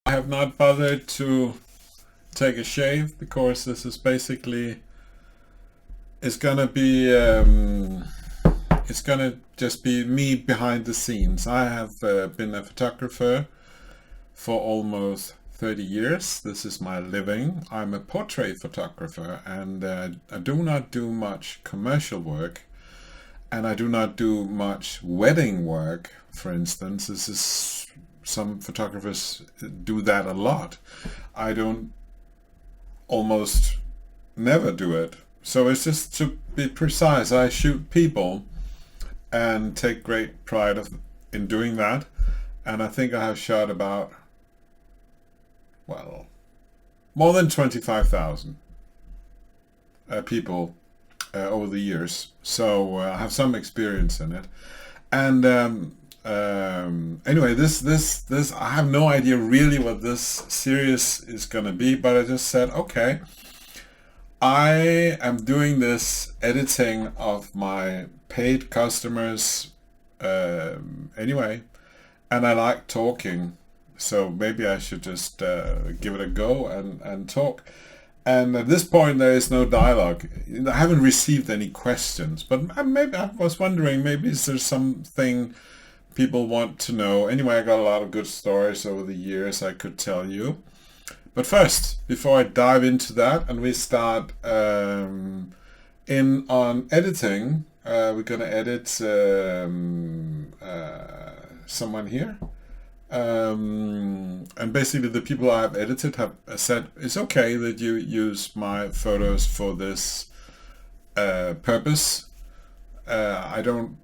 I have not bothered to take a shave because this is basically, it's gonna be it's gonna just be me behind the scenes. I have been a photographer for almost 30 years. This is my living. I'm a portrait photographer, and I do not do much commercial work, and I do not do much wedding work, for instance. This is, some photographers do that a lot. I don't, almost never do it. So it's just, to be precise, I shoot people and take great pride in doing that. And I think I have shot about, well, more than 25,000 people over the years. So I have some experience in it. And anyway, this I have no idea really what this series is gonna be, but I just said, okay, I am doing this editing of my paid customers anyway, and I like talking, so maybe I should just give it a go and talk. And at this point, there is no dialogue. I haven't received any questions, but maybe I was wondering, maybe is there something people want to know? Anyway, I got a lot of good stories over the years I could tell you. But first, before I dive into that and we start in on editing, we're gonna edit someone here. And basically the people I've edited have said it's okay that you use my photos for this purpose. I don't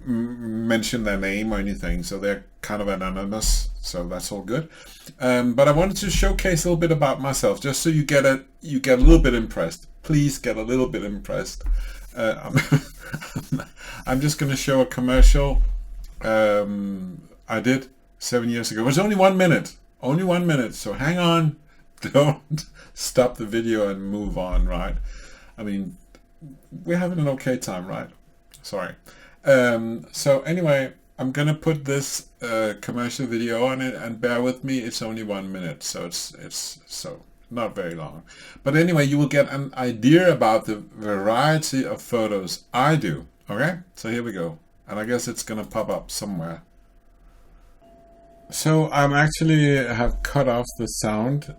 mention their name or anything, so they're kind of anonymous, so that's all good. But I wanted to showcase a little bit about myself, just so you get a little bit impressed. Please get a little bit impressed. I'm, I'm just going to show a commercial I did 7 years ago. It was only 1 minute, only 1 minute. So hang on, don't stop the video and move on, right? I mean, we're having an okay time, right? Sorry. So anyway, I'm gonna put this commercial video on it, and bear with me. It's only 1 minute, so it's so not very long. But anyway, you will get an idea about the variety of photos I do. Okay, so here we go, and I guess it's gonna pop up somewhere. So I'm actually have cut off the sound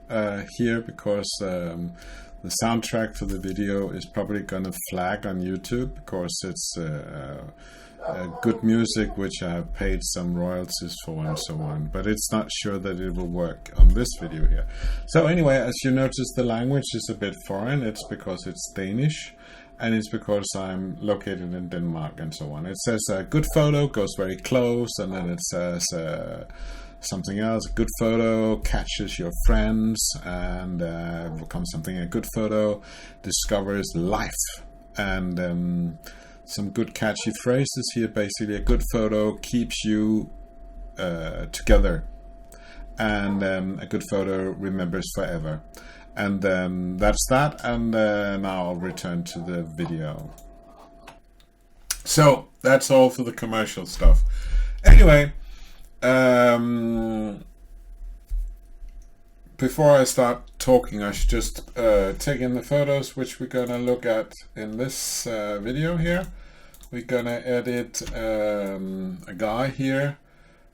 here because the soundtrack for the video is probably going to flag on YouTube because it's good music which I have paid some royalties for and so on, but it's not sure that it will work on this video here. So anyway, as you notice, the language is a bit foreign. It's because it's Danish, and it's because I'm located in Denmark and so on. It says a good photo, goes very close, and then it says something else. A good photo catches your friends, and becomes something. A good photo discovers life, and some good catchy phrases here. Basically, a good photo keeps you together, and a good photo remembers forever. And that's that, and now I'll return to the video. So that's all for the commercial stuff. Anyway, before I start talking, I should just take in the photos which we're gonna look at in this video here. We're gonna edit a guy here.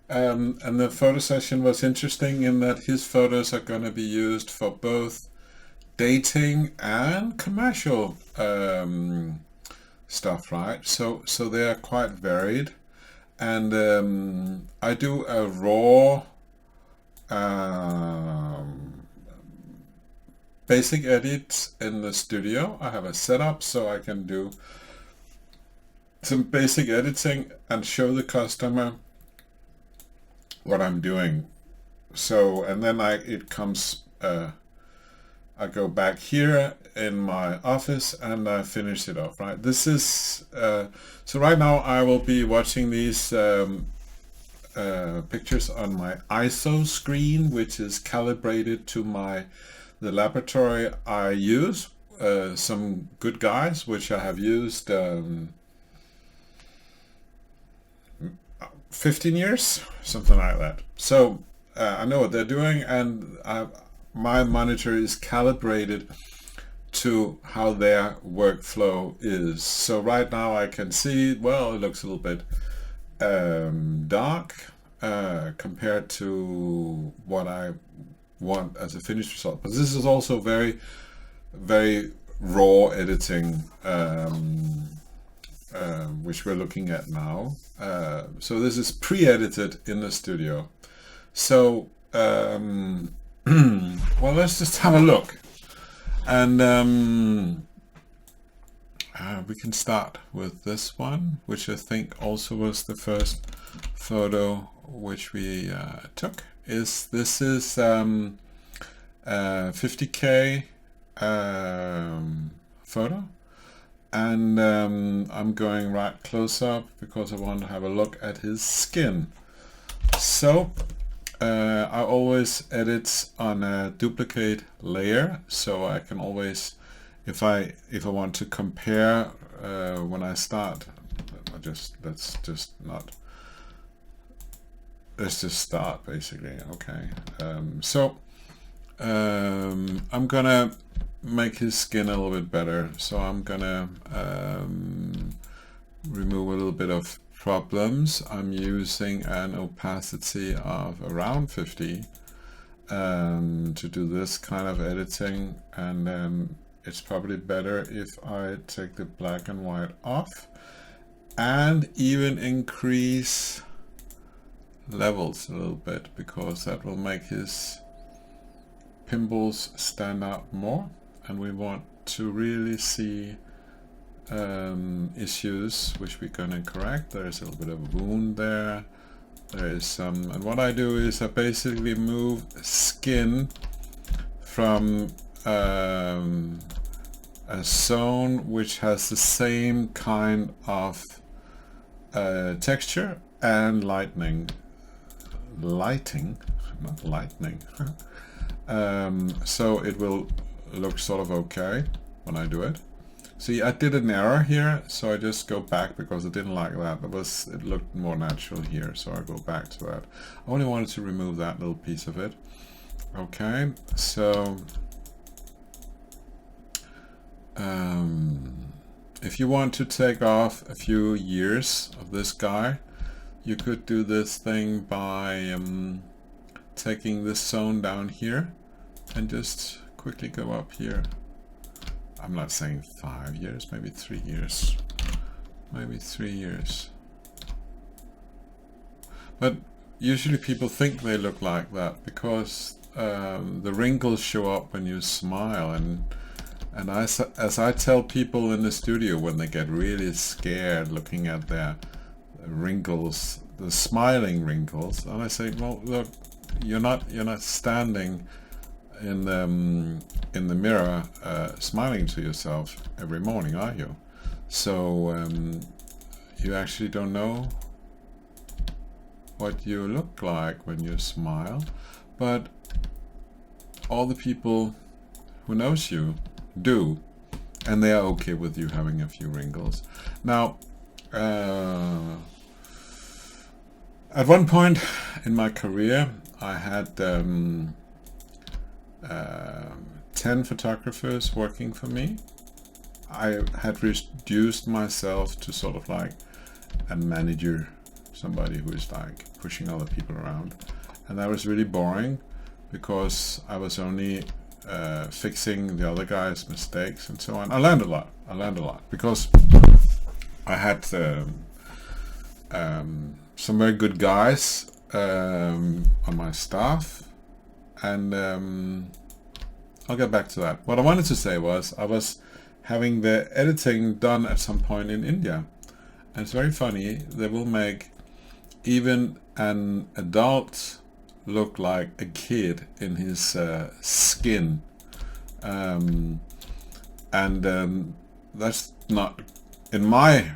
And the photo session was interesting in that his photos are going to be used for both dating and commercial stuff, right? So they are quite varied, and I do a raw basic edit in the studio. I have a setup so I can do some basic editing and show the customer what I'm doing. So, and then it comes, I go back here in my office and I finish it off, right? This is, so right now I will be watching these pictures on my ISO screen, which is calibrated to the laboratory I use, some good guys, which I have used 15 years, something like that. So I know what they're doing, and my monitor is calibrated to how their workflow is. So right now I can see, well, it looks a little bit dark compared to what I want as a finished result. But this is also very, very raw editing, which we're looking at now. So this is pre-edited in the studio. So well, let's just have a look, and we can start with this one, which I think also was the first photo which we took. This is 50K photo, and I'm going right close up because I want to have a look at his skin. So I always edit on a duplicate layer, so I can always, if I want to compare when I start, let's just start basically. Okay, so I'm gonna make his skin a little bit better, so I'm gonna remove a little bit of problems. I'm using an opacity of around 50 to do this kind of editing, and it's probably better if I take the black and white off and even increase levels a little bit, because that will make his pimples stand out more, and we want to really see issues which we're going to correct. There's a little bit of wound there. There is some, and what I do is I basically move skin from a zone which has the same kind of texture and lighting, not lightning. So it will look sort of okay when I do it. See, I did an error here, so I just go back because I didn't like that. It looked more natural here, so I go back to that. I only wanted to remove that little piece of it. Okay, so if you want to take off a few years of this guy, you could do this thing by taking this zone down here and just quickly go up here. I'm not saying 5 years, maybe 3 years. Maybe 3 years. But usually people think they look like that because the wrinkles show up when you smile, and as I tell people in the studio when they get really scared looking at their wrinkles, the smiling wrinkles, and I say, well, look, you're not standing in the mirror smiling to yourself every morning, are you? So you actually don't know what you look like when you smile, but all the people who knows you do, and they are okay with you having a few wrinkles. Now at one point in my career I had 10 photographers working for me. I had reduced myself to sort of like a manager, somebody who is like pushing other people around, and that was really boring because I was only fixing the other guy's mistakes and so on. I learned a lot because I had some very good guys on my staff, and I'll get back to that. What I wanted to say was I was having the editing done at some point in India, and it's very funny. They will make even an adult look like a kid in his skin, and that's not in my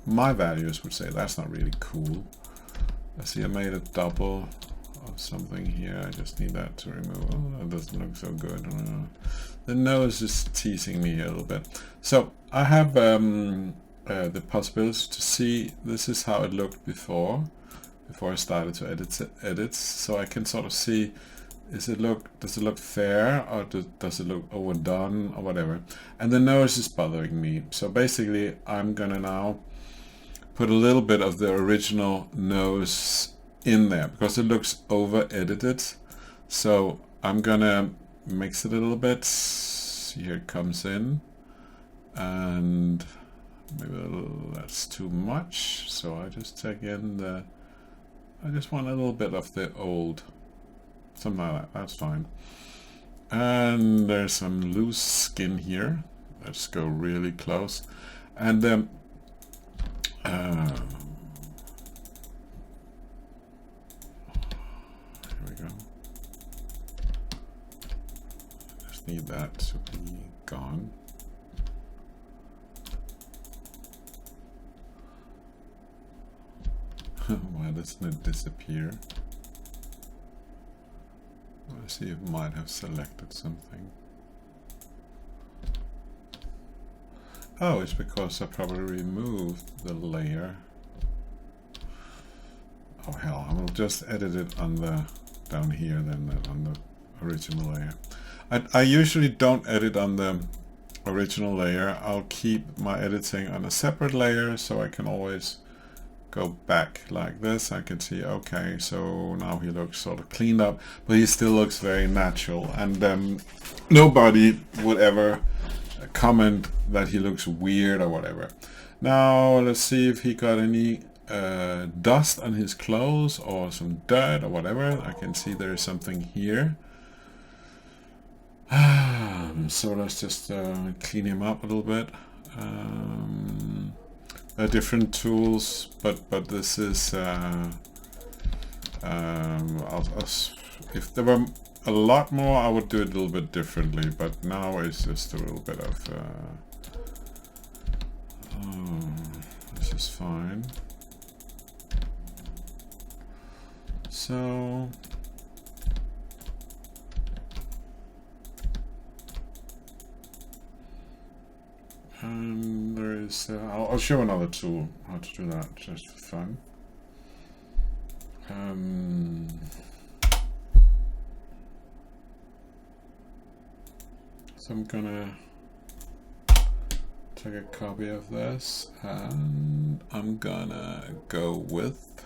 my values would say that's not really cool. I see I made a double of something here. I just need that to remove. Oh, that doesn't look so good. The nose is teasing me here a little bit. So I have the possibility to see this is how it looked before I started to edit, so I can sort of see, does it look fair, or does it look overdone or whatever. And the nose is bothering me, so basically I'm gonna now put a little bit of the original nose in there because it looks over edited. So I'm gonna mix it a little bit. Here it comes in, and maybe that's too much, so I just take in I just want a little bit of the old, something like that, that's fine. And there's some loose skin here. Let's go really close. And here we go. Just need that to be gone. Why doesn't it disappear? Let's see if it might have selected something. Oh, it's because I probably removed the layer. Oh hell, I will just edit it on the down here then on the original layer. I usually don't edit on the original layer. I'll keep my editing on a separate layer so I can always go back like this. I can see, okay, so now he looks sort of cleaned up, but he still looks very natural, and nobody would ever comment that he looks weird or whatever. Now let's see if he got any dust on his clothes or some dirt or whatever. I can see there is something here. So let's just clean him up a little bit. Different tools, but this is if there were a lot more, I would do it a little bit differently, but now it's just a little bit of this is fine. So and there is I'll show another tool how to do that just for fun. So I'm gonna take a copy of this and I'm gonna go with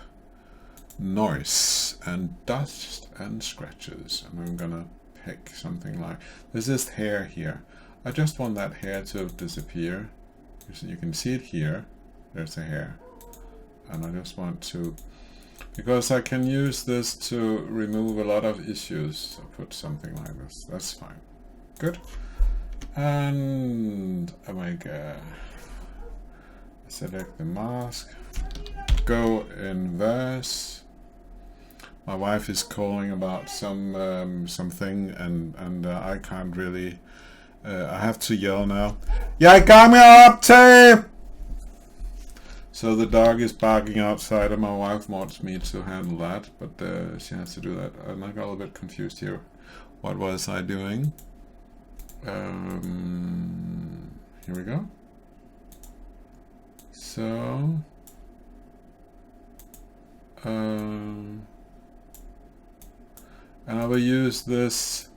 noise and dust and scratches, and I'm gonna pick something like, there's this hair here. I just want that hair to disappear. You can see it here. There's a hair. And I just want to, because I can use this to remove a lot of issues. I'll put something like this. That's fine. Good. And I make select the mask. Go inverse. My wife is calling about something, and I can't really. I have to yell now. Jag kommer upp till! So the dog is barking outside and my wife wants me to handle that, but she has to do that. And I got a little bit confused here. What was I doing? Here we go. So and I will use this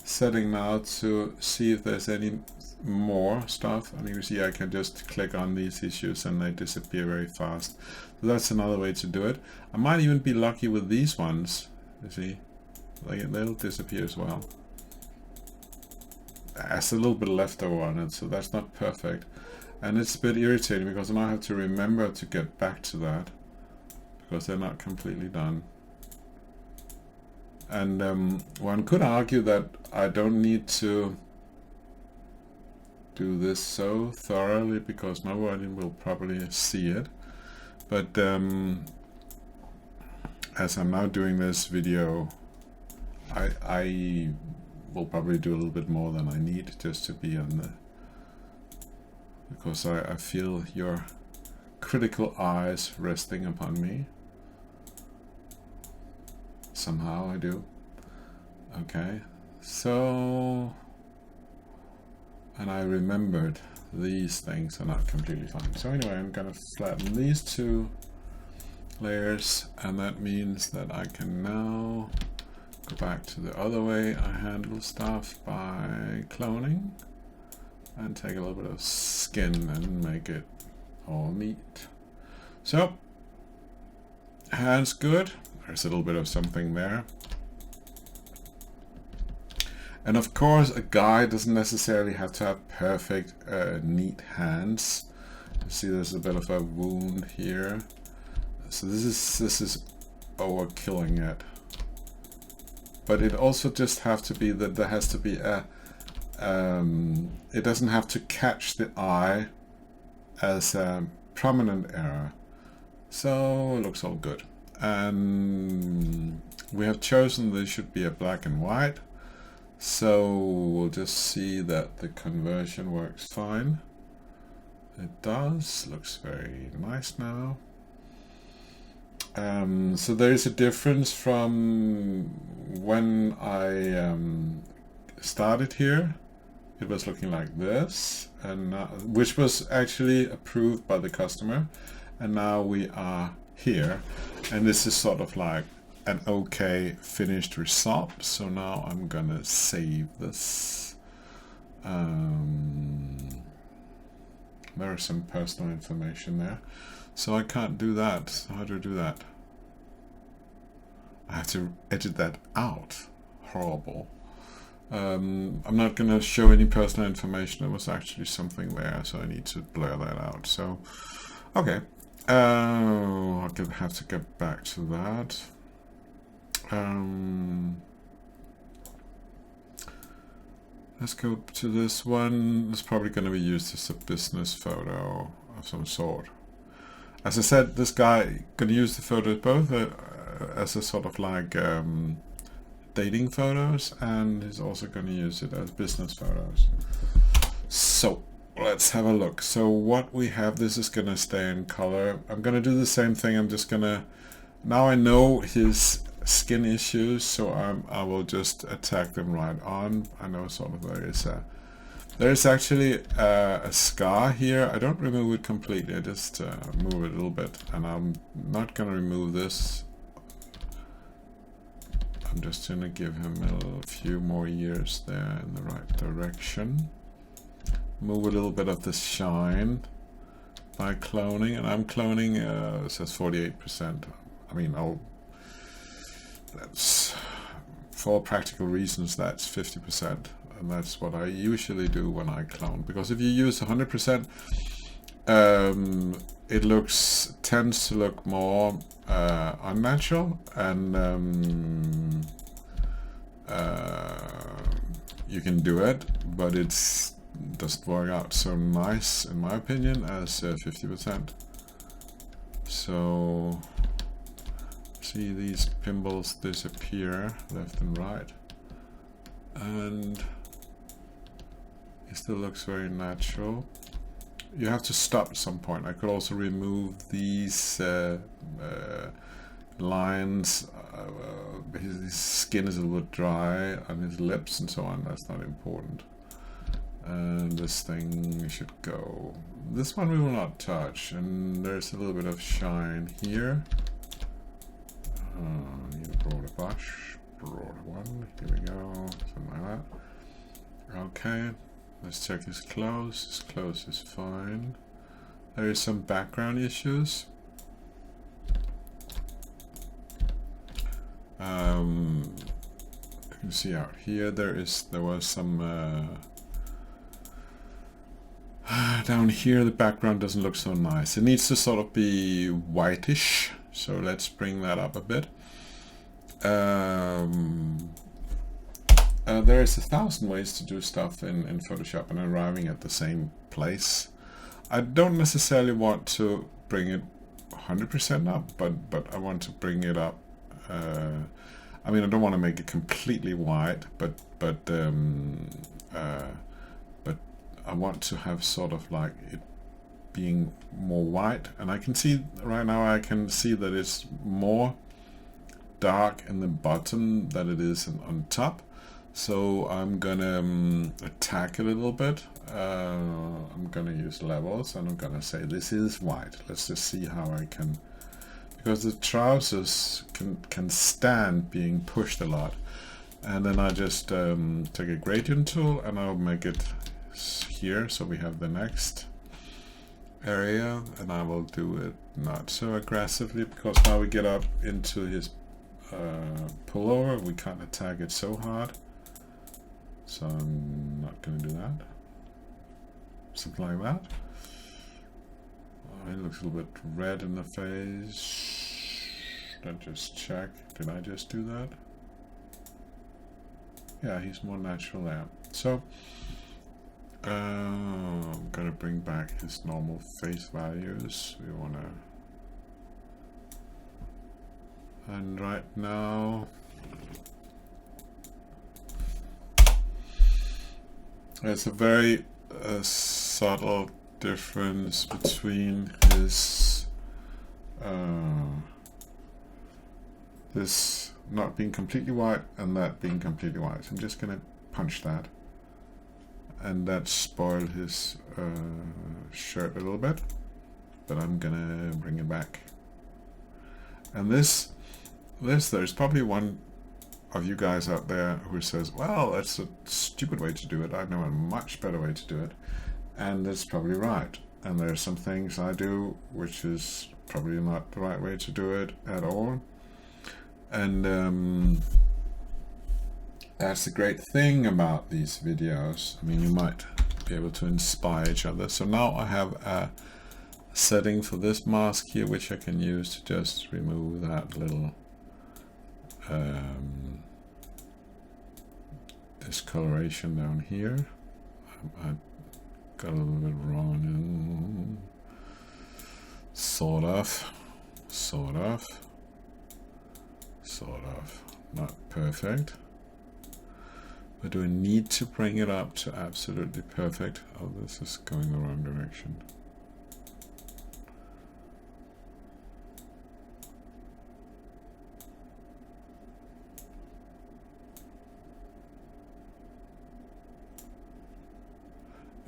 setting now to see if there's any more stuff. And you see I can just click on these issues and they disappear very fast. So that's another way to do it. I might even be lucky with these ones. You see, like they'll disappear as well. There's a little bit leftover on it, so that's not perfect. And it's a bit irritating because now I have to remember to get back to that because they're not completely done. And one could argue that I don't need to do this so thoroughly because nobody will probably see it. But as I'm now doing this video, I will probably do a little bit more than I need just to be on the, because I feel your critical eyes resting upon me. Somehow I do. Okay, so, and I remembered these things are not completely fine. So anyway, I'm gonna flatten these two layers, and that means that I can now go back to the other way I handle stuff by cloning and take a little bit of skin and make it all neat. So hands good, there's a little bit of something there. And of course, a guy doesn't necessarily have to have perfect, neat hands. You see there's a bit of a wound here. So this is overkilling it. But it also just have to be that there has to be a, it doesn't have to catch the eye as a prominent error. So it looks all good. And we have chosen this should be a black and white. So we'll just see that the conversion works fine. It does, looks very nice now. So there is a difference from when I started here. It was looking like this, and which was actually approved by the customer, and now we are here, and this is sort of like an okay finished result. So now I'm gonna save this. There is some personal information there, so I can't do that. How do I do that? I have to edit that out. Horrible. I'm not gonna show any personal information. There was actually something there, so I need to blur that out. So okay, I'll have to get back to that. Let's go to this one. It's probably going to be used as a business photo of some sort. As I said, this guy going to use the photos both as a sort of like dating photos, and he's also going to use it as business photos. So let's have a look. So what we have, this is going to stay in color. I'm going to do the same thing. I'm just going to, now I know his skin issues, so I will just attack them right on. I know sort of there's actually a scar here. I don't remove it completely, I just move it a little bit, and I'm not gonna remove this. I'm just gonna give him a few more years there in the right direction. Move a little bit of the shine by cloning, and I'm cloning, it says 48%. I mean, that's, for all practical reasons, that's 50%, and that's what I usually do when I clone, because if you use 100%, it tends to look more unnatural, and you can do it, but it doesn't work out so nice, in my opinion, as 50%. So see these pimples disappear left and right, and it still looks very natural. You have to stop at some point. I could also remove these lines. His skin is a little bit dry on his lips and so on. That's not important. And this thing should go. This one we will not touch, and there's a little bit of shine here. Need a broader brush, broader one. Here we go, something like that. Okay, let's check his clothes. His clothes is fine. There is some background issues. You can see out here there was some down here the background doesn't look so nice. It needs to sort of be whitish. So let's bring that up a bit. There is 1,000 ways to do stuff in Photoshop, and arriving at the same place. I don't necessarily want to bring it 100% up, but I want to bring it up. I mean, I don't want to make it completely white, but I want to have sort of like it being more white, and I can see right now, I can see that it's more dark in the bottom than it is on top. So I'm gonna attack a little bit. I'm gonna use levels, and I'm gonna say this is white. Let's just see how I can, because the trousers can stand being pushed a lot. And then I just take a gradient tool and I'll make it here, so we have the next area, and I will do it not so aggressively, because now we get up into his pullover, we can't attack it so hard. So I'm not going to do that. Something like that. Oh, he looks a little bit red in the face. Let's just check. Did I just do that? Yeah, he's more natural there. So I'm going to bring back his normal face values. We want to... And right now... There's a very subtle difference between his this not being completely white and that being completely white. So I'm just gonna punch that, and that spoiled his shirt a little bit, but I'm gonna bring it back. And this there's probably one of you guys out there who says, well, that's a stupid way to do it, I know a much better way to do it, and that's probably right. And there are some things I do which is probably not the right way to do it at all, and that's the great thing about these videos. I mean, you might be able to inspire each other. So now I have a setting for this mask here which I can use to just remove that little discoloration down here. I got a little bit wrong, sort of, not perfect, but do I need to bring it up to absolutely perfect? Oh, this is going the wrong direction.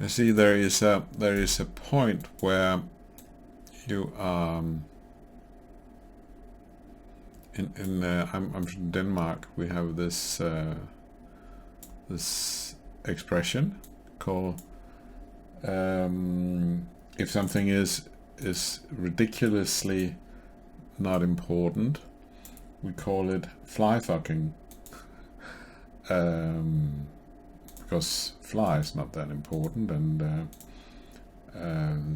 You see, there is a point where you I'm from Denmark. We have this this expression called if something is ridiculously not important, we call it fly fucking. Because fly is not that important, and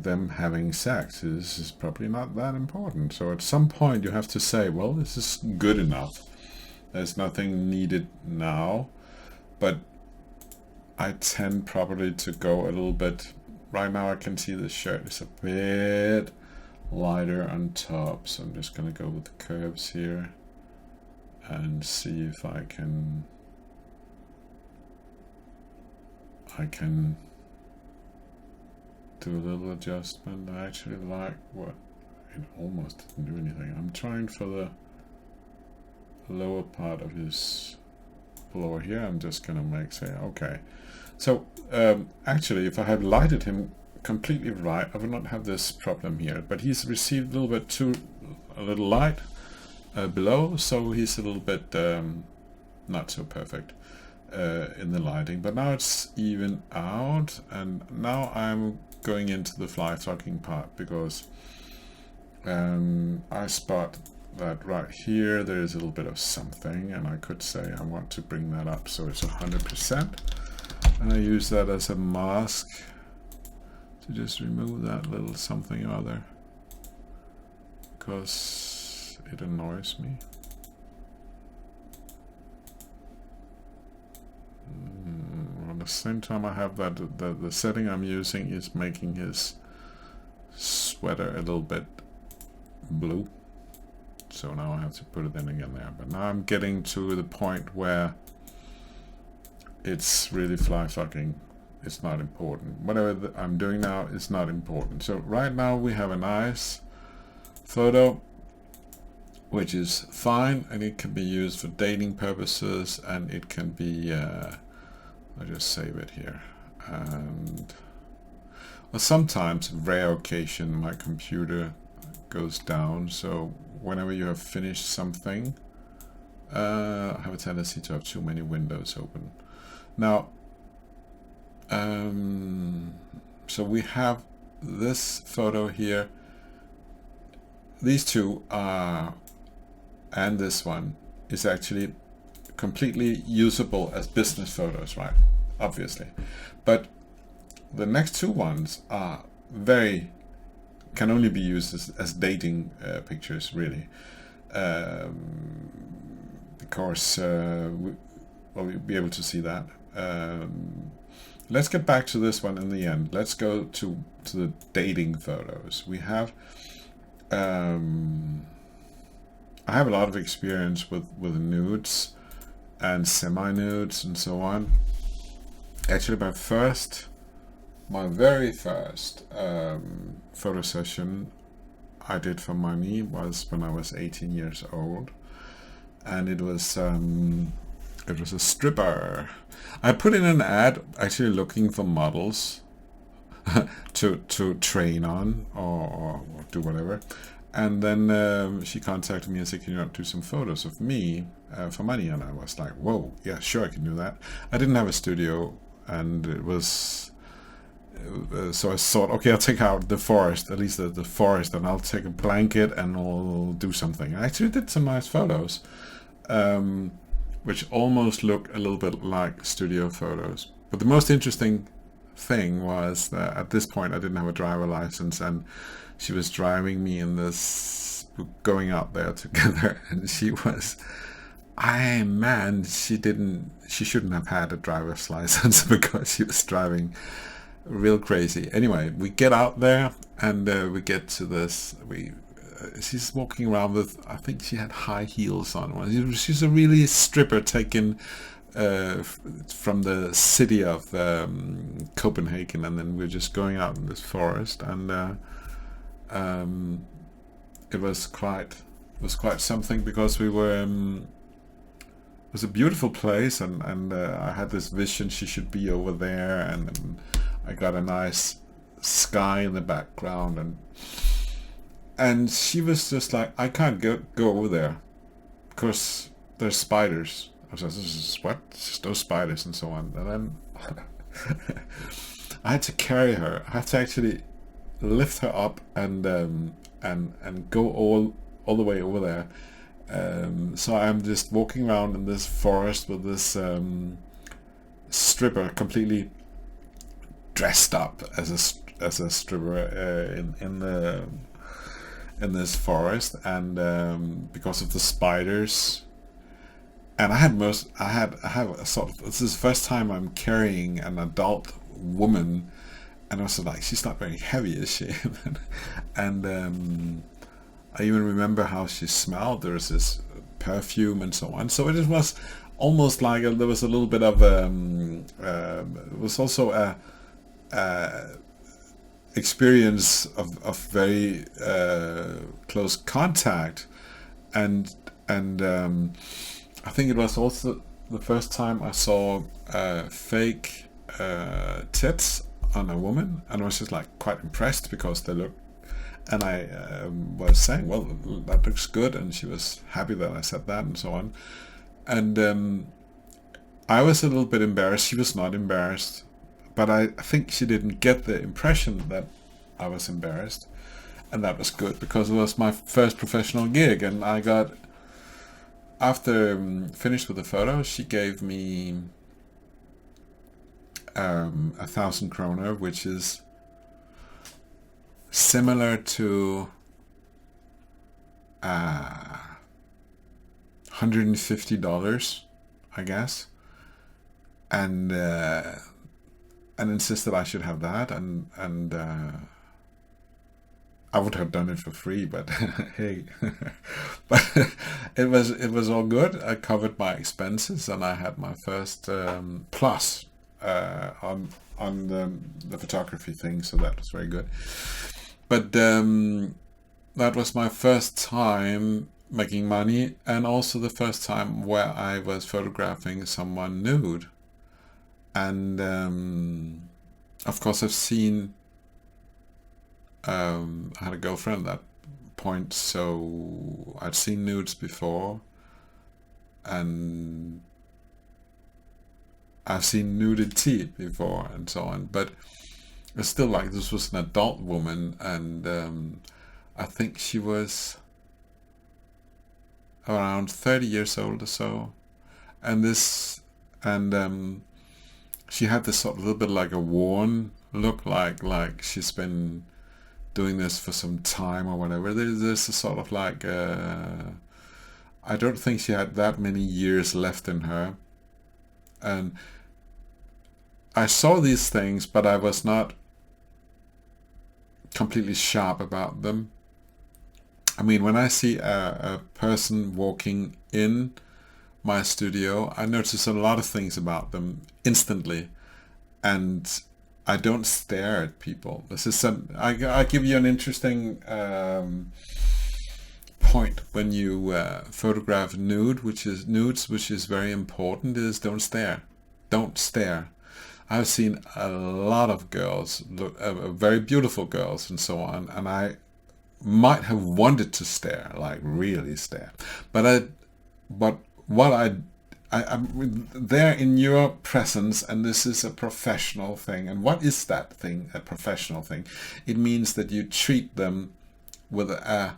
them having sex is probably not that important. So at some point you have to say, well, this is good enough. There's nothing needed now, but I tend probably to go a little bit. Right now I can see the shirt is a bit lighter on top, so I'm just going to go with the curves here and see if I can do a little adjustment. I actually like what it almost didn't do anything. I'm trying for the lower part of his blower here. I'm just gonna say okay. So actually, if I had lighted him completely right, I would not have this problem here. But he's received a little bit a little light below, so he's a little bit not so perfect in the lighting, but now it's even out. And now I'm going into the fly fucking part, because I spot that right here there is a little bit of something, and I could say I want to bring that up so it's 100%, and I use that as a mask to just remove that little something or other, because it annoys me. At the same time, I have that the setting I'm using is making his sweater a little bit blue, so now I have to put it in again there. But now I'm getting to the point where it's really fly fucking. It's not important. Whatever I'm doing now is not important. So right now we have a nice photo which is fine, and it can be used for dating purposes, and it can be I'll just save it here. And well, sometimes, rare occasion, my computer goes down, so whenever you have finished something, I have a tendency to have too many windows open. Now, so we have this photo here. These two are, and this one is actually completely usable as business photos, right? Obviously. But the next two ones are can only be used as dating pictures, really. Because we'll be able to see that. Let's get back to this one in the end. Let's go to the dating photos. We have I have a lot of experience with nudes and semi-nudes and so on. Actually, my very first photo session I did for money was when I was 18 years old, and it was a stripper. I put in an ad actually looking for models to train on or do whatever, and then she contacted me and said, "Can you not do some photos of me for money?" And I was like, "Whoa, yeah, sure, I can do that." I didn't have a studio, and it was so I thought, okay, I'll take out the forest, at least the forest, and I'll take a blanket and I'll do something. I actually did some nice photos, which almost look a little bit like studio photos. But the most interesting thing was that at this point I didn't have a driver license, and she was driving me in this, going out there together, and she shouldn't have had a driver's license because she was driving real crazy. Anyway, we get out there, and we get to this, she's walking around with, I think she had high heels on. She's a really stripper taken from the city of Copenhagen, and then we're just going out in this forest, and it was quite something, because we were it was a beautiful place, and I had this vision she should be over there, and I got a nice sky in the background, and she was just like, "I can't go over there because there's spiders." I was like, "This is what? There's no spiders," and so on. And then I had to carry her. I had to actually lift her up and go all the way over there. So I'm just walking around in this forest with this stripper, completely dressed up as a stripper in this forest, and because of the spiders. And I have a sort of, this is the first time I'm carrying an adult woman, and I was like, she's not very heavy, is she? And I even remember how she smelled. There was this perfume and so on. So it was almost like there was a little bit of it was also a experience of very close contact, and I think it was also the first time I saw fake tits on a woman, and I was just like quite impressed because they looked, and I was saying, well, that looks good, and she was happy that I said that and so on, and I was a little bit embarrassed. She was not embarrassed, but I think she didn't get the impression that I was embarrassed, and that was good, because it was my first professional gig, and I got, after finished with the photo, she gave me 1,000 kroner, which is similar to $150, I guess, and insisted I should have that, and I would have done it for free, but hey, but it was all good. I covered my expenses, and I had my first plus on the photography thing, so that was very good. But that was my first time making money, and also the first time where I was photographing someone nude. And of course I've seen, I had a girlfriend at that point, so I'd seen nudes before, and I've seen nudity before and so on, but it's still like this was an adult woman, and I think she was around 30 years old or so, and she had this sort of little bit like a worn look, like she's been doing this for some time or whatever. There's a sort of like I don't think she had that many years left in her, and I saw these things, but I was not completely sharp about them. I mean, when I see a person walking in my studio, I notice a lot of things about them instantly, and I don't stare at people. This is I give you an interesting point when you photograph nudes, which is very important, is don't stare. Don't stare. I've seen a lot of girls, very beautiful girls and so on, and I might have wanted to stare, like really stare, but I'm there in your presence, and this is a professional thing. And what is that thing, a professional thing? It means that you treat them with a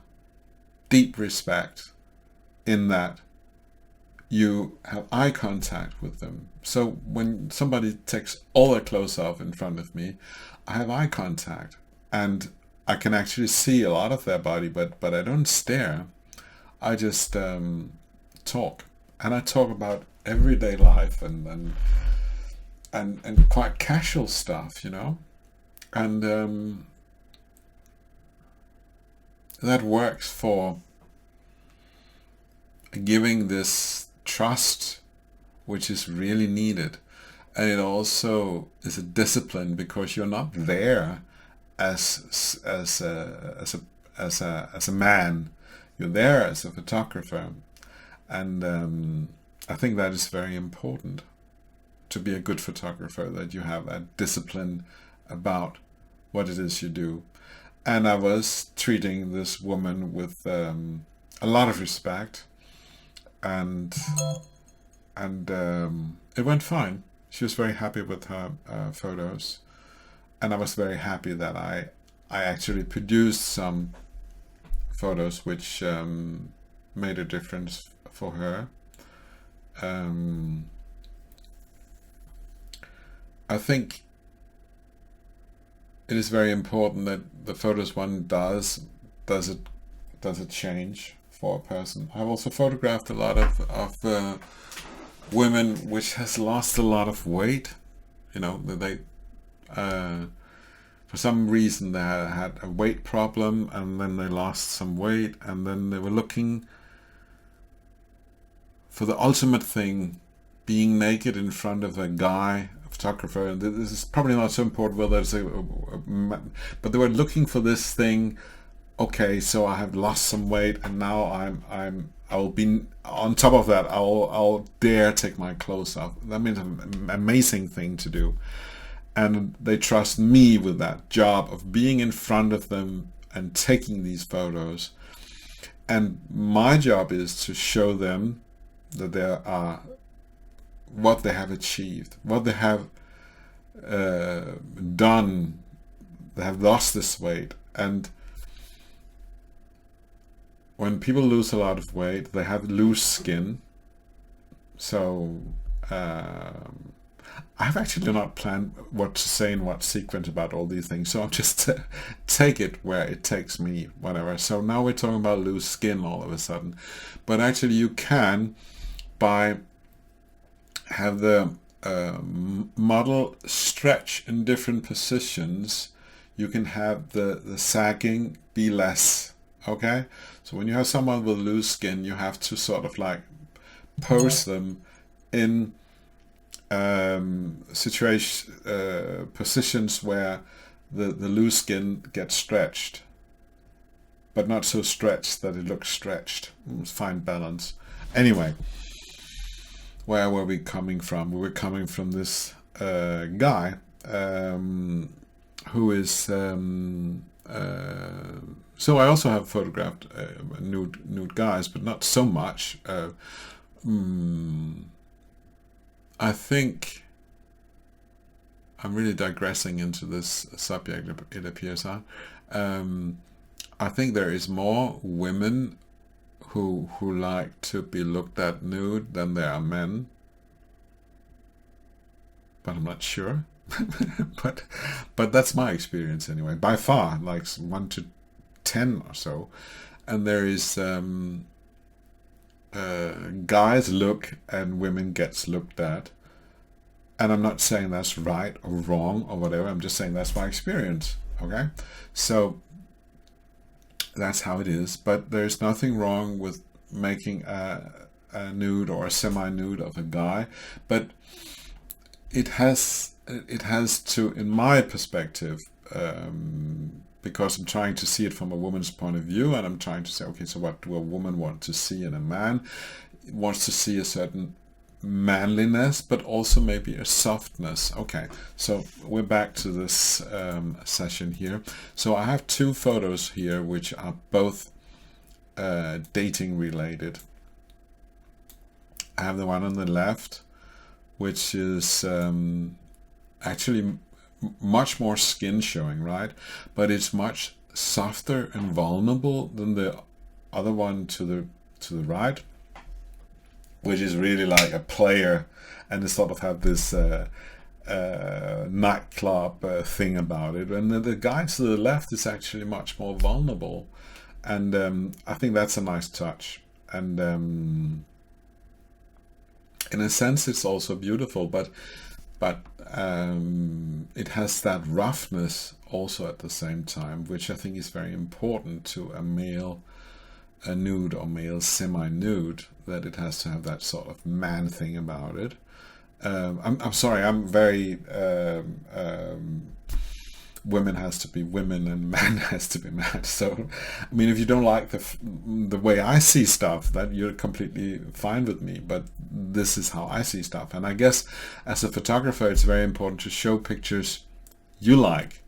deep respect, in that you have eye contact with them. So when somebody takes all their clothes off in front of me, I have eye contact, and I can actually see a lot of their body, but I don't stare. I just talk, and I talk about everyday life and quite casual stuff, and that works for giving this trust, which is really needed. And it also is a discipline, because you're not there as a man. You're there as a photographer, and I think that is very important to be a good photographer, that you have that discipline about what it is you do. And I was treating this woman with a lot of respect, and it went fine. She was very happy with her photos, and I was very happy that I actually produced some photos which made a difference for her. I think it is very important that the photos one does it change for a person. I've also photographed a lot of women which has lost a lot of weight. They for some reason they had a weight problem, and then they lost some weight, and then they were looking for the ultimate thing, being naked in front of a guy, a photographer. And this is probably not so important whether it's but they were looking for this thing. Okay, so I have lost some weight, and now I'll be on top of that. I'll dare take my clothes off. That means an amazing thing to do, and they trust me with that job of being in front of them and taking these photos. And my job is to show them that there are what they have achieved, what they have done. They have lost this weight, and when people lose a lot of weight, they have loose skin. So I've actually not planned what to say in what sequence about all these things, so I'll just take it where it takes me, whatever. So now we're talking about loose skin all of a sudden, but actually you can, by have the model stretch in different positions, you can have the sagging be less. Okay, so when you have someone with loose skin, you have to sort of like pose them in positions where the loose skin gets stretched. but not so stretched that it looks stretched. Fine balance. Anyway, where were we coming from? We were coming from this guy who is so I also have photographed nude guys, but not so much. I think I'm really digressing into this subject, it appears. I think there is more women who like to be looked at nude than there are men, but I'm not sure. but that's my experience anyway, by far, like 1 to 10 or so. And there is guys look and women gets looked at, and I'm not saying that's right or wrong or whatever, I'm just saying that's my experience. Okay, so that's how it is. But there's nothing wrong with making a nude or a semi-nude of a guy, but it has to, in my perspective, because I'm trying to see it from a woman's point of view, and I'm trying to say, okay, so what do a woman want to see in a man? It wants to see a certain manliness, but also maybe a softness. Okay, so we're back to this session here. So I have 2 photos here which are both dating related. I have the one on the left, which is actually much more skin showing, right? But it's much softer and vulnerable than the other one to the right, which is really like a player, and they sort of have this nightclub thing about it. And the guy to the left is actually much more vulnerable, and I think that's a nice touch. And in a sense, it's also beautiful, but it has that roughness also at the same time, which I think is very important to a male nude or male semi-nude, that it has to have that sort of man thing about it. I'm sorry, I'm very women has to be women and man has to be man. So I mean, if you don't like the way I see stuff, that you're completely fine with me, but this is how I see stuff. And I guess as a photographer, it's very important to show pictures you like.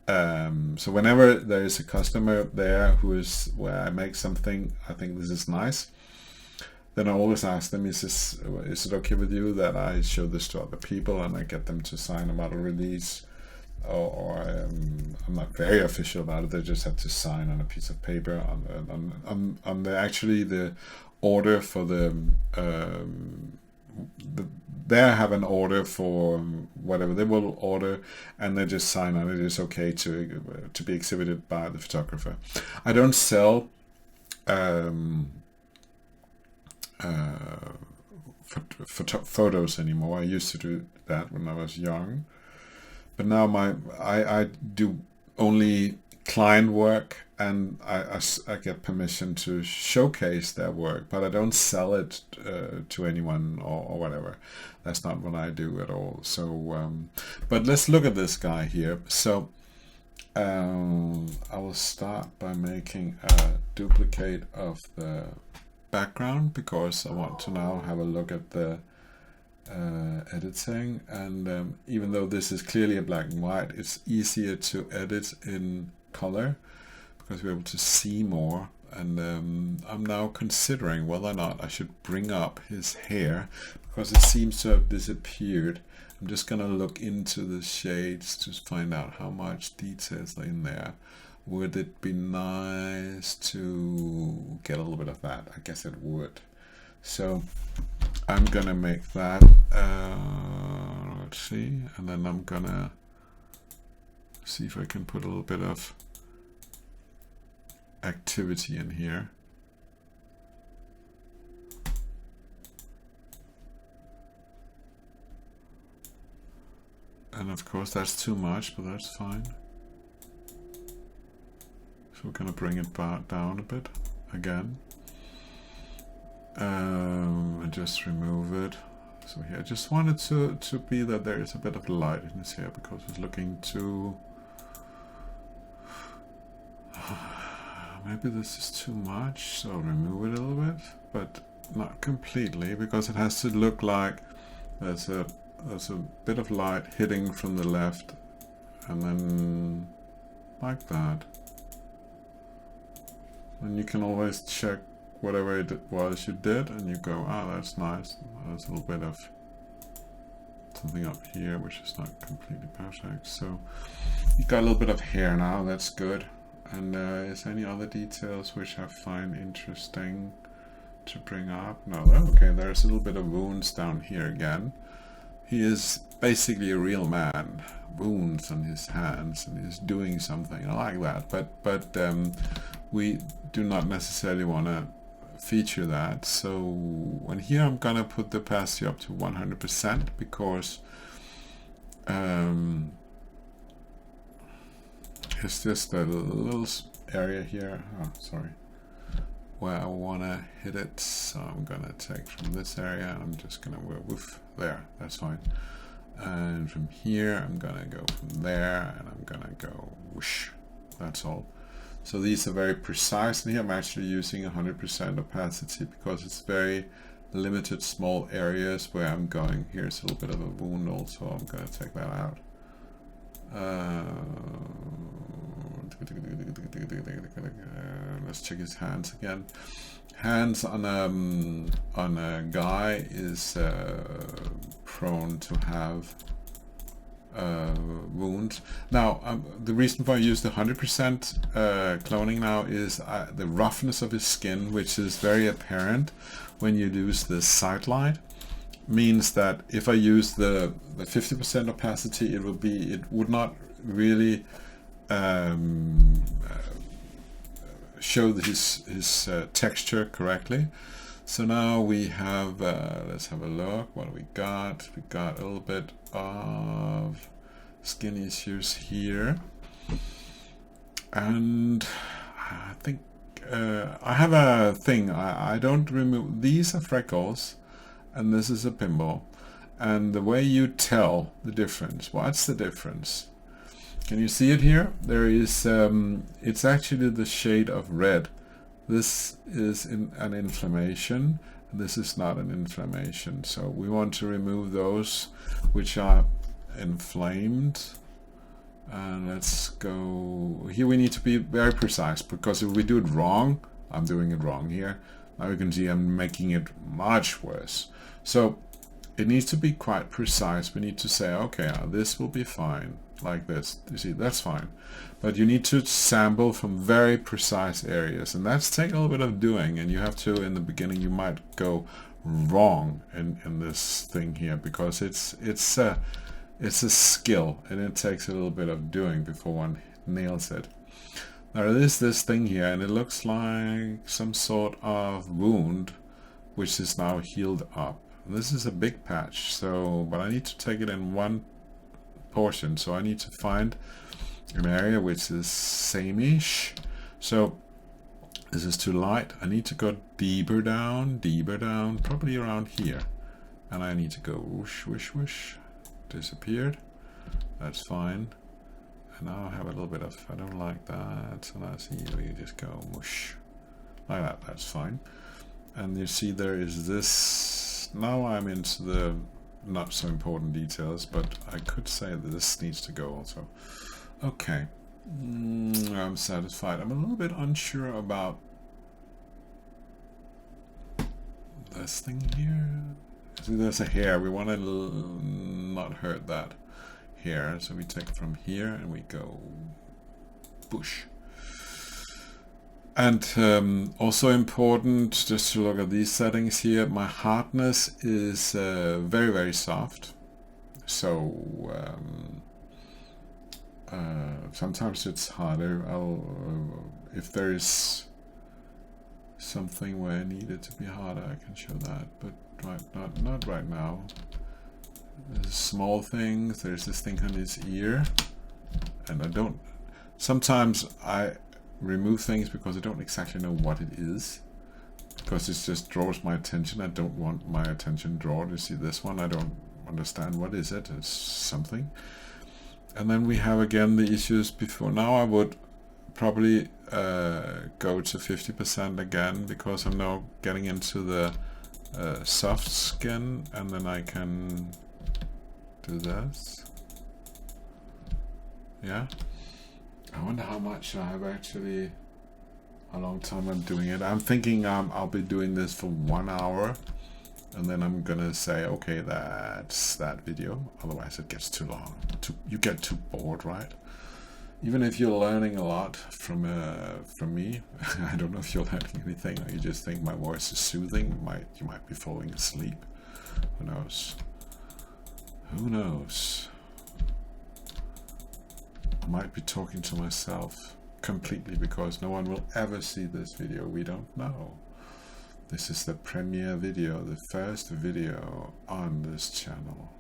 So whenever there is a customer there where I make something, I think this is nice, then I always ask them, is it okay with you that I show this to other people, and I get them to sign a model release, or I'm not very official about it, they just have to sign on a piece of paper on the order for they have an order for whatever they will order, and they just sign on it. It's okay to be exhibited by the photographer. I don't sell photos anymore. I used to do that when I was young, but now I do only client work, and I get permission to showcase their work, but I don't sell it to anyone or whatever. That's not what I do at all. So but let's look at this guy here. So I will start by making a duplicate of the background, because I want to now have a look at the editing. And even though this is clearly a black and white, it's easier to edit in color because we're able to see more. And I'm now considering whether or not I should bring up his hair, because it seems to have disappeared. I'm just gonna look into the shades to find out how much details are in there. Would it be nice to get a little bit of that? I guess it would. So I'm gonna make that, let's see, and then I'm gonna see if I can put a little bit of activity in here. And of course that's too much, but that's fine. So we're gonna bring it down a bit again. And just remove it. So here, I just wanted to be that there is a bit of lightness here, because it's looking too maybe this is too much, so remove it a little bit, but not completely, because it has to look like there's a bit of light hitting from the left, and then like that. And you can always check whatever it was you did, and you go, ah, that's nice. There's a little bit of something up here which is not completely perfect. So you got a little bit of hair now, that's good. And is there any other details which I find interesting to bring up? No, okay, there's a little bit of wounds down here again. He is basically a real man, wounds on his hands, and he's doing something. I like that, but we do not necessarily want to feature that. So when here I'm gonna put the opacity up to 100% because it's just a little area here, where I want to hit it. So I'm gonna take from this area and I'm just gonna woof there, that's fine. And from here I'm gonna go from there and I'm gonna go whoosh, that's all. So these are very precise, and here I'm actually using 100% opacity because it's very limited small areas where I'm going. Here's a little bit of a wound also, I'm going to take that out. Let's check his hands again. Hands on a guy is prone to have wounds. Now, the reason why I use the 100% cloning now is the roughness of his skin, which is very apparent when you use the side light, means that if I use the 50% opacity, it would not really show his texture correctly. So now we have, let's have a look, what do we got? We got a little bit of skin issues here. And I think I have a thing, I don't remove, these are freckles and this is a pimple. And the way you tell the difference, what's the difference? Can you see it here? There is, it's actually the shade of red. This is an inflammation, this is not an inflammation. So we want to remove those which are inflamed. And let's go, here we need to be very precise, because if we do it wrong, I'm doing it wrong here. Now you can see I'm making it much worse. So it needs to be quite precise. We need to say, okay, this will be fine, like this. You see, that's fine. But you need to sample from very precise areas, and that's taking a little bit of doing, and you have to, in the beginning, you might go wrong in this thing here, because it's a skill, and it takes a little bit of doing before one nails it. Now there is this thing here, and it looks like some sort of wound, which is now healed up. And this is a big patch, so, but I need to take it in one portion, so I need to find an area which is same-ish. So this is too light. I need to go deeper down, probably around here, and I need to go whoosh, whoosh, whoosh. Disappeared. That's fine. And now I have a little bit of, I don't like that, so now see, you just go whoosh like that. That's fine. And you see there is this. Now I'm into the not so important details, but I could say that this needs to go also. Okay, I'm satisfied. I'm a little bit unsure about this thing here. See, there's a hair. We want to not hurt that hair, so we take it from here and we go bush. And also important, just to look at these settings here, my hardness is very, very soft. So sometimes it's harder. If there is something where I need it to be harder, I can show that, but not right now. There's small things. There's this thing on his ear, and I don't. Sometimes I remove things because I don't exactly know what it is, because it just draws my attention. I don't want my attention drawn. You see this one, I don't understand what is it. It's something. And then we have again the issues before. Now I would probably go to 50% again, because I'm now getting into the soft skin, and then I can do this. Yeah, I wonder how much I've actually, how long time I'm doing it. I'm thinking I'll be doing this for 1 hour, and then I'm gonna say, okay, that's that video, otherwise it gets too long. You get too bored, right? Even if you're learning a lot from me, I don't know if you're learning anything, or you just think my voice is soothing. You might be falling asleep. Who knows? Who knows? I might be talking to myself completely, because no one will ever see this video. We don't know. This is the premiere video, the first video on this channel.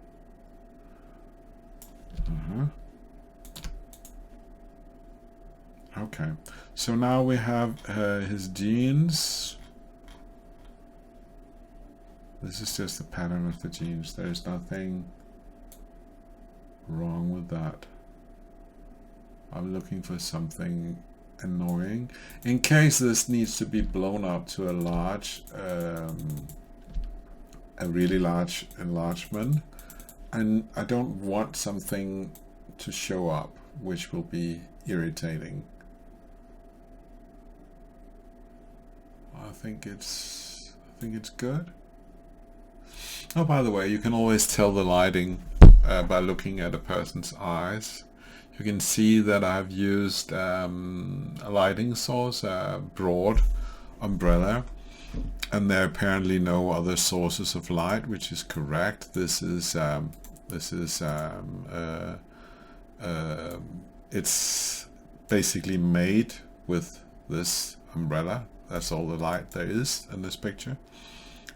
Okay, so now we have his jeans. This is just the pattern of the jeans. There's nothing wrong with that. I'm looking for something annoying. In case this needs to be blown up to a large, a really large enlargement, and I don't want something to show up which will be irritating. I think it's good. Oh, by the way, you can always tell the lighting by looking at a person's eyes. You can see that I've used a lighting source, a broad umbrella, and there are apparently no other sources of light, which is correct. It's basically made with this umbrella. That's all the light there is in this picture.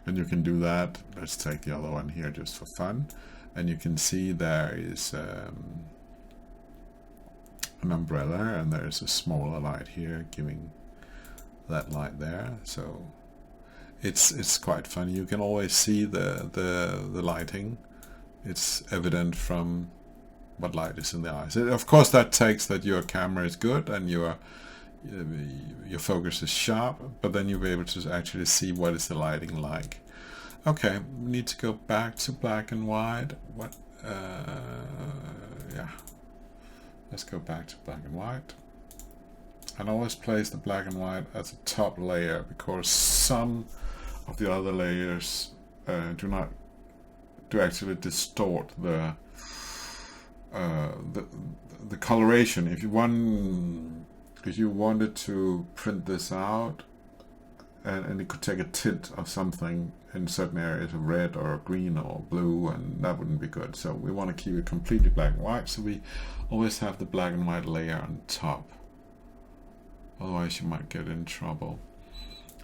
And you can do that. Let's take the other one here just for fun. And you can see there is an umbrella, and there is a smaller light here giving that light there. So it's quite funny. You can always see the lighting. It's evident from what light is in the eyes. Of course, that takes that your camera is good and your focus is sharp, but then you'll be able to actually see what is the lighting like. Okay, we need to go back to black and white. Yeah, let's go back to black and white. And always place the black and white as a top layer, because some of the other layers do actually distort the coloration. If you wanted to print this out, and it could take a tint of something in certain areas, of red or green or blue, and that wouldn't be good. So we want to keep it completely black and white, so we always have the black and white layer on top. Otherwise you might get in trouble.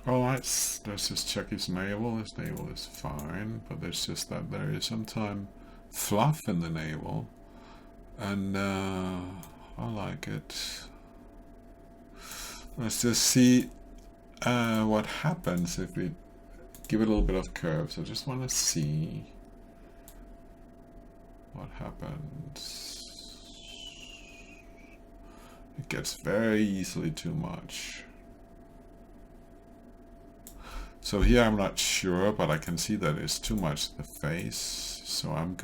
Alright, let's just check his navel. His navel is fine, but there's just that there is sometimes fluff in the navel, and I like it. Let's just see what happens if we give it a little bit of curves. I just want to see what happens. It gets very easily too much. So here I'm not sure, but I can see that it's too much the face. So I'm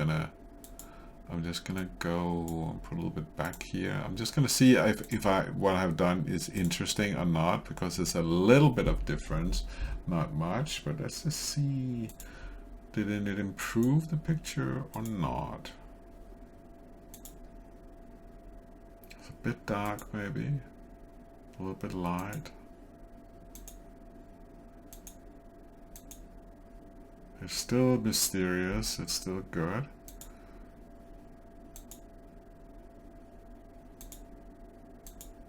just gonna go and put a little bit back here. I'm just gonna see if what I've done is interesting or not, because there's a little bit of difference, not much, but let's just see, did it improve the picture or not? It's a bit dark, maybe a little bit light. It's still mysterious, it's still good.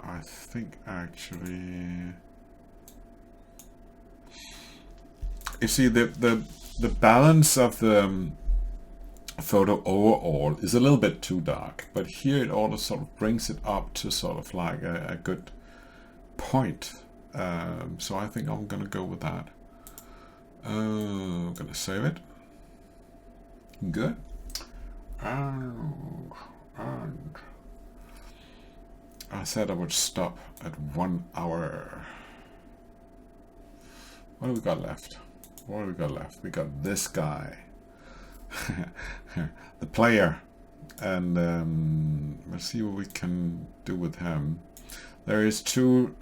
I think actually, you see the balance of the photo overall is a little bit too dark, but here it all sort of brings it up to sort of like a good point. So I think I'm gonna go with that. I'm gonna save it. Good. And I said I would stop at 1 hour. What do we got left? What do we got left? We got this guy, the player, and let's see what we can do with him. There is two.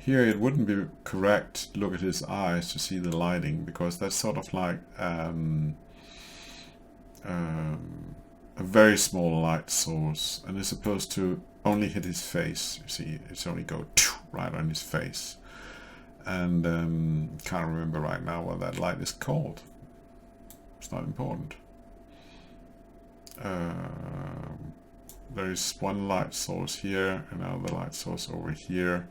Here it wouldn't be correct to look at his eyes to see the lighting, because that's sort of like a very small light source, and it's supposed to only hit his face. You see, it's only go right on his face, and can't remember right now what that light is called. It's not important. There is one light source here, another light source over here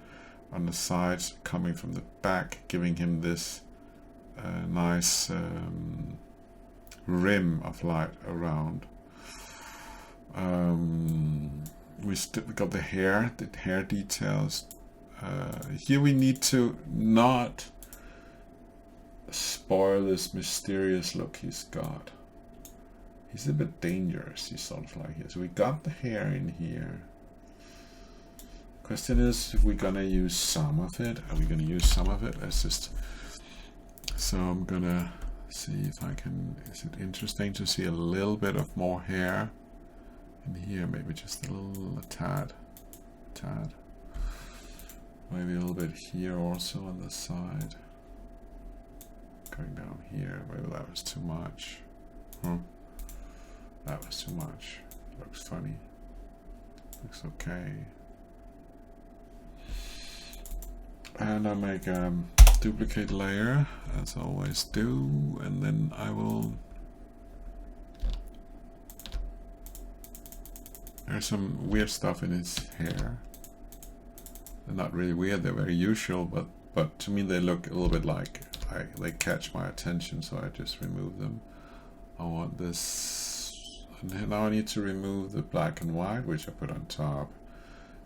on the sides, coming from the back, giving him this nice rim of light around. We got the hair details. Here we need to not spoil this mysterious look he's got. He's a bit dangerous, he's sort of like here. So we got the hair in here. Question is if we're gonna use some of it. Are we gonna use some of it? Let's just... So I'm gonna see if I can... Is it interesting to see a little bit of more hair in here? Maybe just a tad. Maybe a little bit here also on the side. Going down here. Maybe that was too much. That was too much. Looks funny. Looks okay. And I make a duplicate layer, as I always do, and then I will... There's some weird stuff in his hair. They're not really weird, they're very usual, but to me they look a little bit like they catch my attention, so I just remove them. I want this, and now I need to remove the black and white, which I put on top.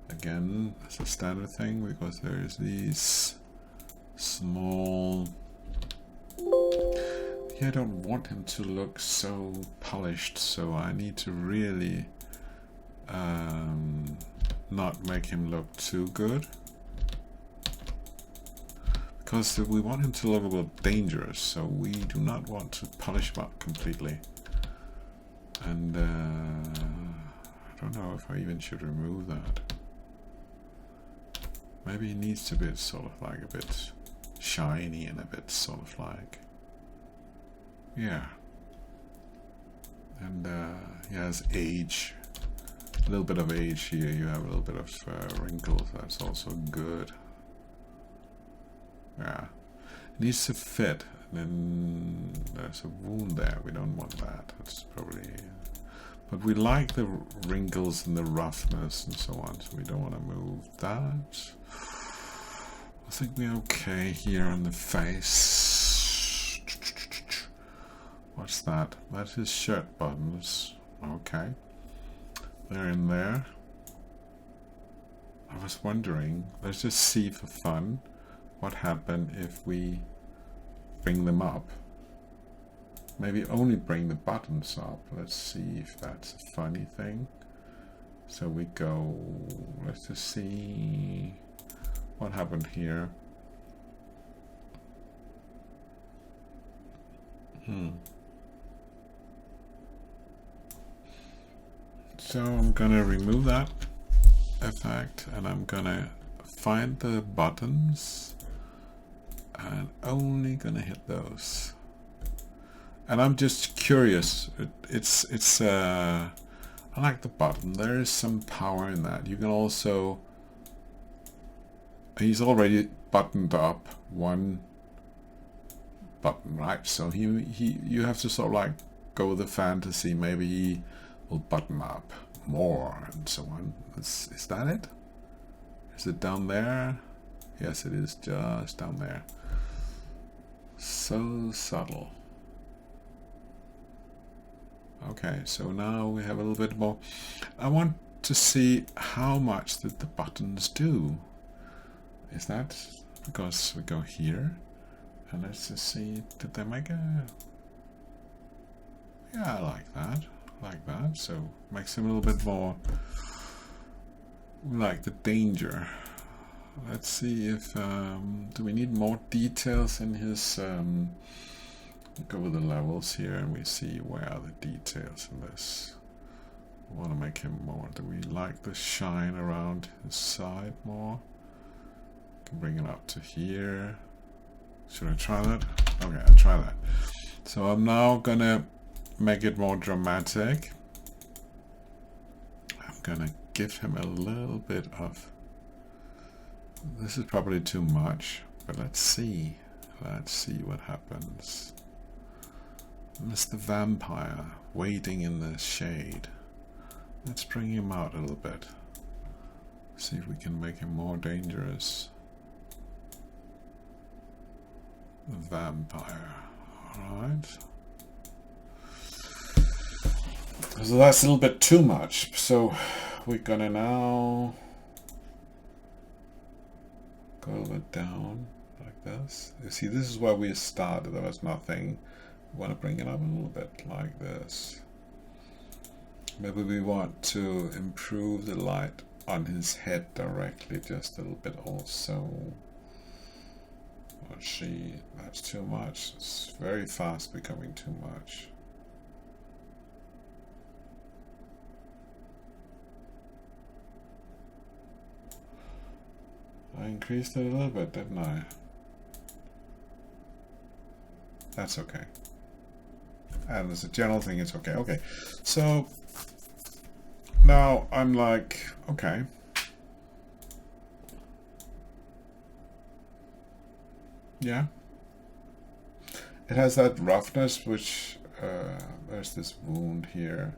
Again, as a standard thing, because there is these small... Yeah, I don't want him to look so polished, so I need to really not make him look too good. Because we want him to look a little dangerous, so we do not want to polish him up completely. And I don't know if I even should remove that. Maybe he needs to be sort of like a bit shiny and a bit sort of like, yeah. And he has age, a little bit of age here. You have a little bit of wrinkles. That's also good. Yeah, it needs to fit. And then there's a wound there. We don't want that. That's probably. But we like the wrinkles and the roughness and so on, so we don't want to move that. I think we're okay here on the face. What's that? That's his shirt buttons. Okay. They're in there. I was wondering, let's just see for fun what happened if we bring them up. Maybe only bring the buttons up. Let's see if that's a funny thing. So we go, let's just see what happened here. So I'm gonna remove that effect, and I'm gonna find the buttons and only gonna hit those. And I'm just curious. I like the button. There is some power in that. You can also. He's already buttoned up one button, right? So you have to sort of like go with the fantasy. Maybe he will button up more and so on. Is that it? Is it down there? Yes, it is just down there. So subtle. Okay, so now we have a little bit more. I want to see how much did the buttons do. Is that because we go here and let's just see, did they make a... Yeah, I like that. So makes them a little bit more like the danger. Let's see if do we need more details in his go with the levels here and we see where are the details in this. I want to make him more. Do we like the shine around his side more? Can bring it up to here. Should I try that? Okay, I'll try that. So I'm now gonna make it more dramatic. I'm gonna give him a little bit of, this is probably too much, but let's see what happens. Mr. Vampire waiting in the shade. Let's bring him out a little bit. See if we can make him more dangerous. The vampire. Alright. So that's a little bit too much. So we're gonna now go a little bit down like this. You see, this is where we started. There was nothing. We want to bring it up a little bit like this. Maybe we want to improve the light on his head directly just a little bit also. Let's see, that's too much. It's very fast becoming too much. I increased it a little bit, didn't I? That's okay. And as a general thing, it's okay. Okay, so now I'm like, okay. Yeah. It has that roughness, which there's this wound here.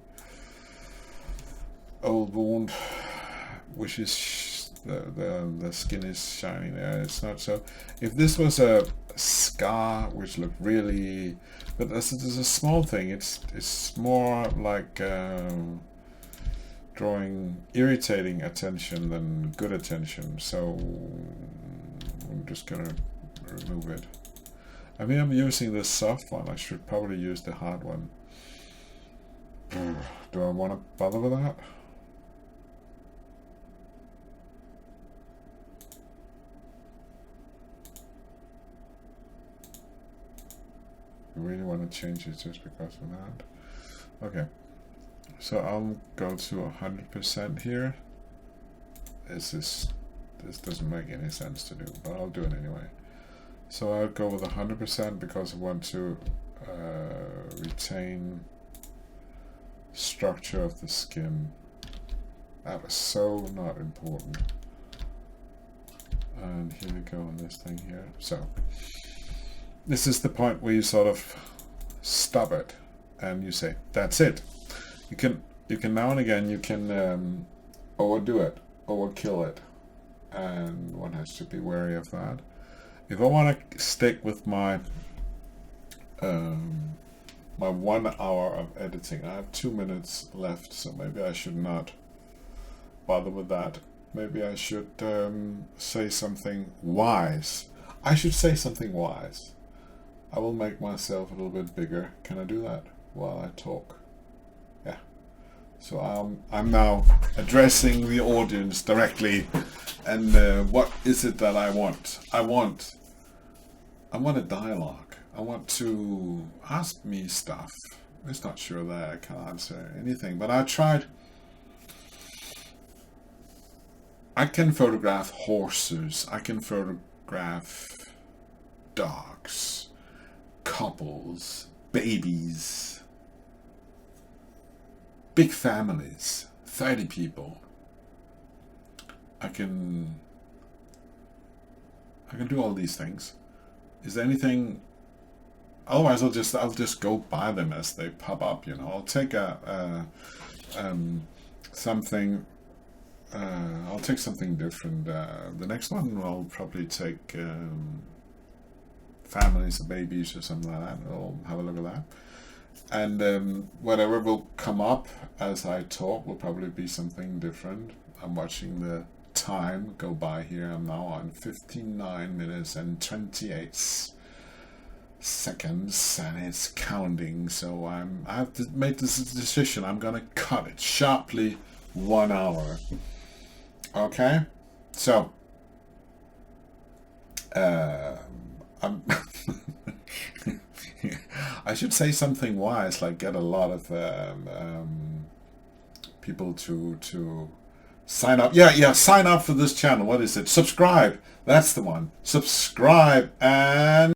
Old wound, which is the skin is shining there. It's not so. If this was a scar, which looked really, but this is a small thing. It's more like drawing irritating attention than good attention. So I'm just gonna remove it. I mean, I'm using the soft one. I should probably use the hard one. Do I want to bother with that? I really want to change it just because of that. Okay, so I'll go to 100% here. This doesn't make any sense to do, but I'll do it anyway. So I'll go with 100% because I want to retain structure of the skin. That was so not important. And here we go on this thing here. So this is the point where you sort of stop it and you say, that's it. You can now and again you can overdo it, overkill it, and one has to be wary of that. If I want to stick with my my 1 hour of editing, I have 2 minutes left, so maybe I should not bother with that. Maybe I should say something wise. I should say something wise. I will make myself a little bit bigger. Can I do that while I talk? Yeah. So I'm now addressing the audience directly. And what is it that I want? I want a dialogue. I want to ask me stuff. It's not sure that I can answer anything, but I tried. I can photograph horses. I can photograph dogs, couples, babies, big families, 30 people. I can do all these things. Is there anything? Otherwise, I'll just go buy them as they pop up. You know, I'll take something. I'll take something different. The next one I'll probably take families or babies or something like that. I'll have a look at that. And whatever will come up as I talk will probably be something different. I'm watching the time go by here. I'm now on 59 minutes and 28 seconds, and it's counting. So I have to make this decision. I'm gonna cut it sharply 1 hour. Okay, so I'm I should say something wise, like get a lot of people to sign up. Yeah, sign up for this channel. What is it? Subscribe. That's the one. Subscribe and